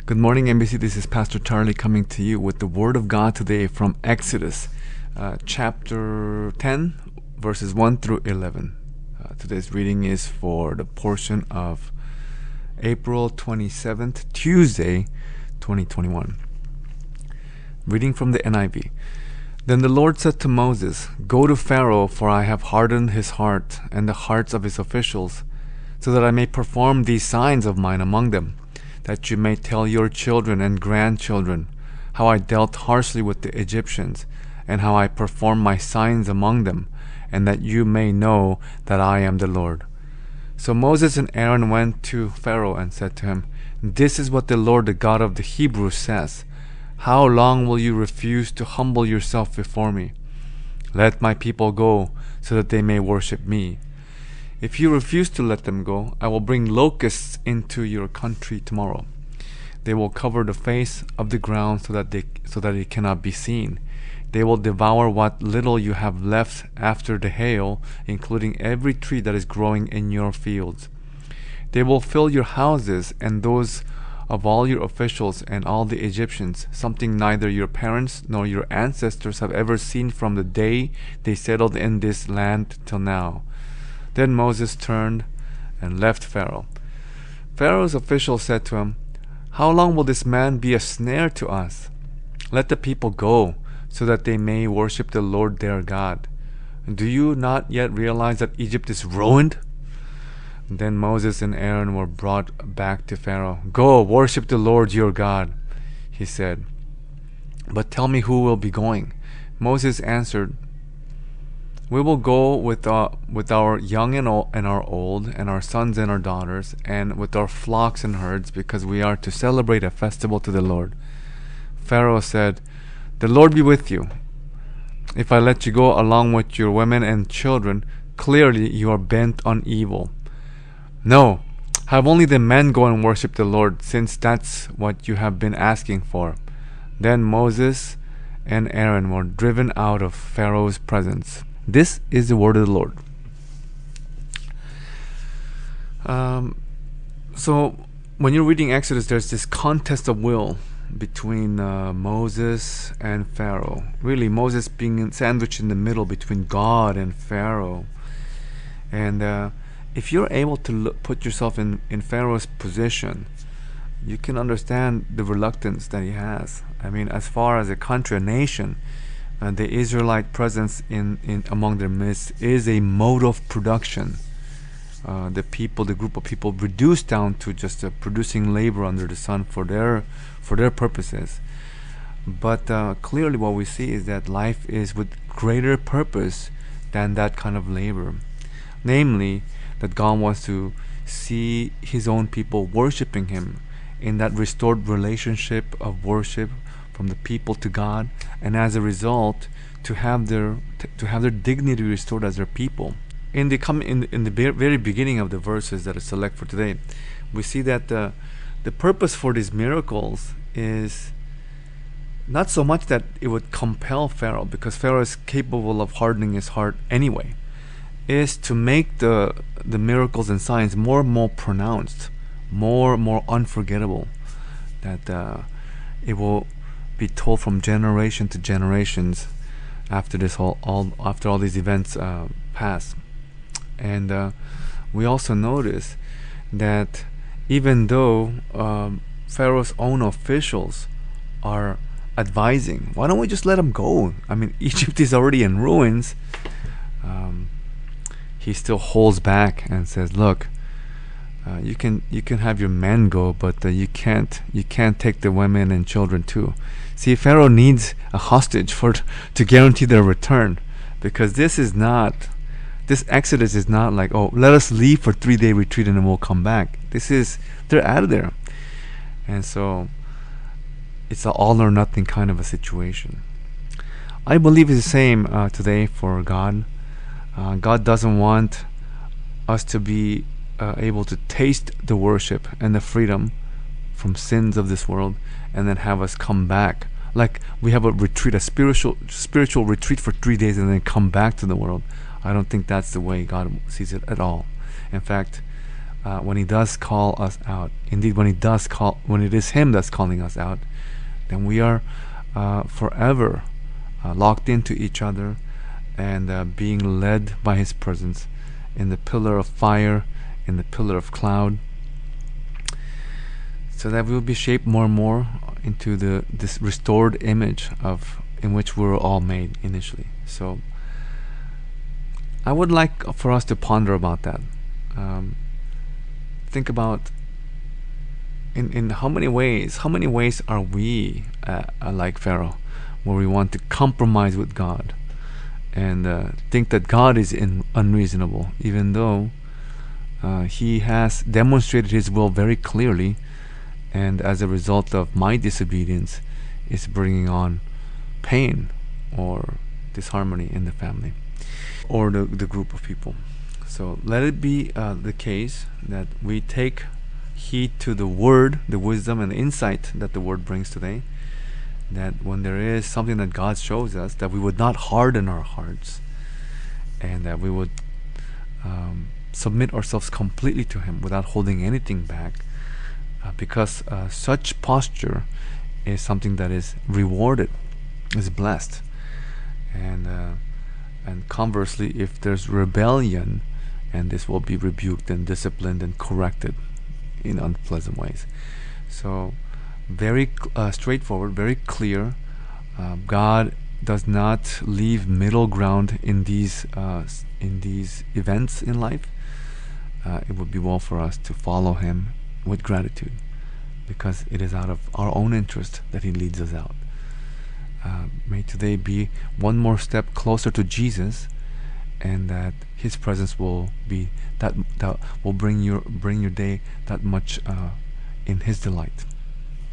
Good morning, NBC. This is Pastor Charlie coming to you with the Word of God today from Exodus, chapter 10, verses 1 through 11. Today's reading is for the portion of April 27th, Tuesday, 2021. Reading from the NIV. Then the Lord said to Moses, "Go to Pharaoh, for I have hardened his heart and the hearts of his officials, so that I may perform these signs of mine among them, that you may tell your children and grandchildren how I dealt harshly with the Egyptians, and how I performed my signs among them, and that you may know that I am the Lord." So Moses and Aaron went to Pharaoh and said to him, "This is what the Lord, the God of the Hebrews, says. How long will you refuse to humble yourself before me? Let my people go, so that they may worship me. If you refuse to let them go, I will bring locusts into your country tomorrow. They will cover the face of the ground so that it cannot be seen. They will devour what little you have left after the hail, including every tree that is growing in your fields. They will fill your houses and those of all your officials and all the Egyptians, something neither your parents nor your ancestors have ever seen from the day they settled in this land till now." Then Moses turned and left Pharaoh. Pharaoh's officials said to him, "How long will this man be a snare to us? Let the people go, so that they may worship the Lord their God. Do you not yet realize that Egypt is ruined?" Then Moses and Aaron were brought back to Pharaoh. "Go, worship the Lord your God," he said. "But tell me who will be going." Moses answered, "We will go with our young and our old, and our sons and our daughters, and with our flocks and herds, because we are to celebrate a festival to the Lord." Pharaoh said, "The Lord be with you. If I let you go along with your women and children, clearly you are bent on evil. No, have only the men go and worship the Lord, since that's what you have been asking for." Then Moses and Aaron were driven out of Pharaoh's presence. This is the word of the Lord. So when you're reading Exodus, there's this contest of will between Moses and Pharaoh. Really, Moses being sandwiched in the middle between God and Pharaoh. And if you're able to put yourself in Pharaoh's position, you can understand the reluctance that he has. I mean, as far as a country, a nation, the Israelite presence in among their midst is a mode of production. The group of people reduced down to just producing labor under the sun for their purposes. But clearly what we see is that life is with greater purpose than that kind of labor. Namely, that God wants to see His own people worshiping Him in that restored relationship of worship from the people to God, and as a result, to have their dignity restored as their people. In the very beginning of the verses that I select for today, we see that the purpose for these miracles is not so much that it would compel Pharaoh, because Pharaoh is capable of hardening his heart anyway, is to make the miracles and signs more and more pronounced, more and more unforgettable, that it will be told from generation to generations after after all these events pass. And we also notice that even though Pharaoh's own officials are advising, why don't we just let him go? I mean, Egypt is already in ruins. He still holds back and says, "Look, you can have your men go, but you can't take the women and children too." See, Pharaoh needs a hostage to guarantee their return, because this Exodus is not like, "Oh, let us leave for 3-day retreat and then we'll come back." They're out of there, and so it's an all or nothing kind of a situation. I believe it's the same today for God. God doesn't want us to be able to taste the worship and the freedom from sins of this world, and then have us come back. Like we have a retreat, a spiritual retreat for 3 days, and then come back to the world. I don't think that's the way God sees it at all. In fact, when He does call us out. Indeed, when it is Him that's calling us out, then we are forever locked into each other and being led by His presence in the pillar of fire, in the pillar of cloud, so that we will be shaped more and more into this restored image in which we were all made initially. So I would like for us to ponder about that. Think about in how many ways are we like Pharaoh, where we want to compromise with God and think that God is unreasonable, even though He has demonstrated His will very clearly, and as a result of my disobedience is bringing on pain or disharmony in the family or the group of people. So let it be the case that we take heed to the word, the wisdom and the insight that the word brings today, that when there is something that God shows us, that we would not harden our hearts, and that we would submit ourselves completely to Him without holding anything back, because such posture is something that is rewarded, is blessed. And conversely, if there's rebellion, and this will be rebuked and disciplined and corrected in unpleasant ways. So very straightforward, very clear. God does not leave middle ground in these events in life. It would be well for us to follow Him with gratitude, because it is out of our own interest that He leads us out. May today be one more step closer to Jesus, and that His presence will be that will bring your day that much in His delight.